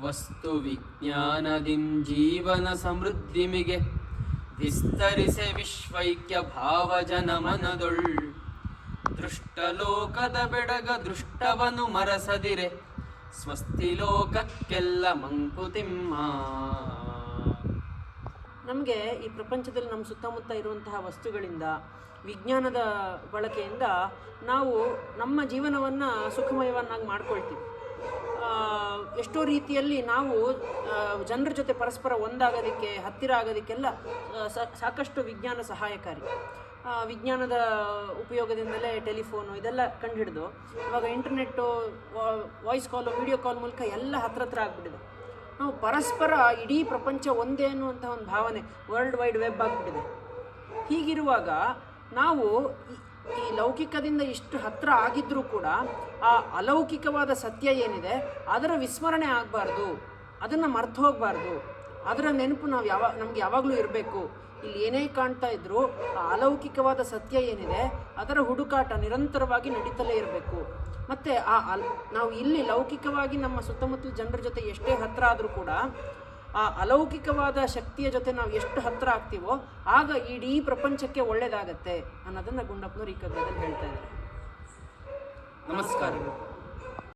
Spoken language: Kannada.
ವಸ್ತು ವಿಜ್ಞಾನದಿಂ ಜೀವನ ಸಮೃದ್ಧಿಮಿಗೆ ವಿಸ್ತರಿಸೆ ವಿಶ್ವೈಕ್ಯ ಭಾವ ಜನಮನದೊಳ್ ದೃಷ್ಟಲೋಕದ ಬೆಡಗ ದೃಷ್ಟವನು ಮರಸದಿರೆ ಸ್ವಸ್ತಿ ಲೋಕಕ್ಕೆಲ್ಲ ಮಂಕುತಿಮ್ಮ. ನಮಗೆ ಈ ಪ್ರಪಂಚದಲ್ಲಿ ನಮ್ಮ ಸುತ್ತಮುತ್ತ ಇರುವಂತಹ ವಸ್ತುಗಳಿಂದ, ವಿಜ್ಞಾನದ ಬಳಕೆಯಿಂದ ನಾವು ನಮ್ಮ ಜೀವನವನ್ನು ಸುಖಮಯವನ್ನಾಗಿ ಮಾಡ್ಕೊಳ್ತೀವಿ. ಎಷ್ಟೋ ರೀತಿಯಲ್ಲಿ ನಾವು ಜನರ ಜೊತೆ ಪರಸ್ಪರ ಒಂದಾಗೋದಕ್ಕೆ, ಹತ್ತಿರ ಆಗೋದಕ್ಕೆಲ್ಲ ಸಾಕಷ್ಟು ವಿಜ್ಞಾನ ಸಹಾಯಕಾರಿ. ವಿಜ್ಞಾನದ ಉಪಯೋಗದಿಂದಲೇ ಟೆಲಿಫೋನು ಇದೆಲ್ಲ ಕಂಡುಹಿಡಿದು ಇವಾಗ ಇಂಟರ್ನೆಟ್ಟು, ವಾಯ್ಸ್ ಕಾಲು, ವಿಡಿಯೋ ಕಾಲ್ ಮೂಲಕ ಎಲ್ಲ ಹತ್ರ ಆಗಿಬಿಟ್ಟಿದೆ. ನಾವು ಪರಸ್ಪರ ಇಡೀ ಪ್ರಪಂಚ ಒಂದೇ ಅನ್ನುವಂಥ ಒಂದು ಭಾವನೆ ವರ್ಲ್ಡ್ ವೈಡ್ ವೆಬ್ ಆಗಿಬಿಟ್ಟಿದೆ. ಹೀಗಿರುವಾಗ ನಾವು ಈ ಲೌಕಿಕದಿಂದ ಇಷ್ಟು ಹತ್ತಿರ ಆಗಿದ್ರೂ ಕೂಡ ಆ ಅಲೌಕಿಕವಾದ ಸತ್ಯ ಏನಿದೆ ಅದರ ವಿಸ್ಮರಣೆ ಆಗಬಾರ್ದು, ಅದನ್ನು ಮರ್ತು ಹೋಗಬಾರ್ದು, ಅದರ ನೆನಪು ನಮ್ಗೆ ಯಾವಾಗಲೂ ಇರಬೇಕು. ಇಲ್ಲಿ ಏನೇ ಕಾಣ್ತಾ ಇದ್ರೂ ಆ ಅಲೌಕಿಕವಾದ ಸತ್ಯ ಏನಿದೆ ಅದರ ಹುಡುಕಾಟ ನಿರಂತರವಾಗಿ ನಡೀತಲೇ ಇರಬೇಕು. ಮತ್ತು ನಾವು ಇಲ್ಲಿ ಲೌಕಿಕವಾಗಿ ನಮ್ಮ ಸುತ್ತಮುತ್ತಲ ಜನರ ಜೊತೆ ಎಷ್ಟೇ ಹತ್ತಿರ ಆದರೂ ಕೂಡ ಆ ಅಲೌಕಿಕವಾದ ಶಕ್ತಿಯ ಜೊತೆ ನಾವು ಎಷ್ಟು ಹತ್ತಿರ ಆಗ್ತೀವೋ ಆಗ ಇಡೀ ಪ್ರಪಂಚಕ್ಕೆ ಒಳ್ಳೆಯದಾಗತ್ತೆ ಅನ್ನೋದನ್ನು ಗುಂಡಪ್ಪನವ್ರು ಈ ಕಗ್ಗದಲ್ಲಿ ಹೇಳ್ತಾ ಇದ್ದಾರೆ. ನಮಸ್ಕಾರಗಳು.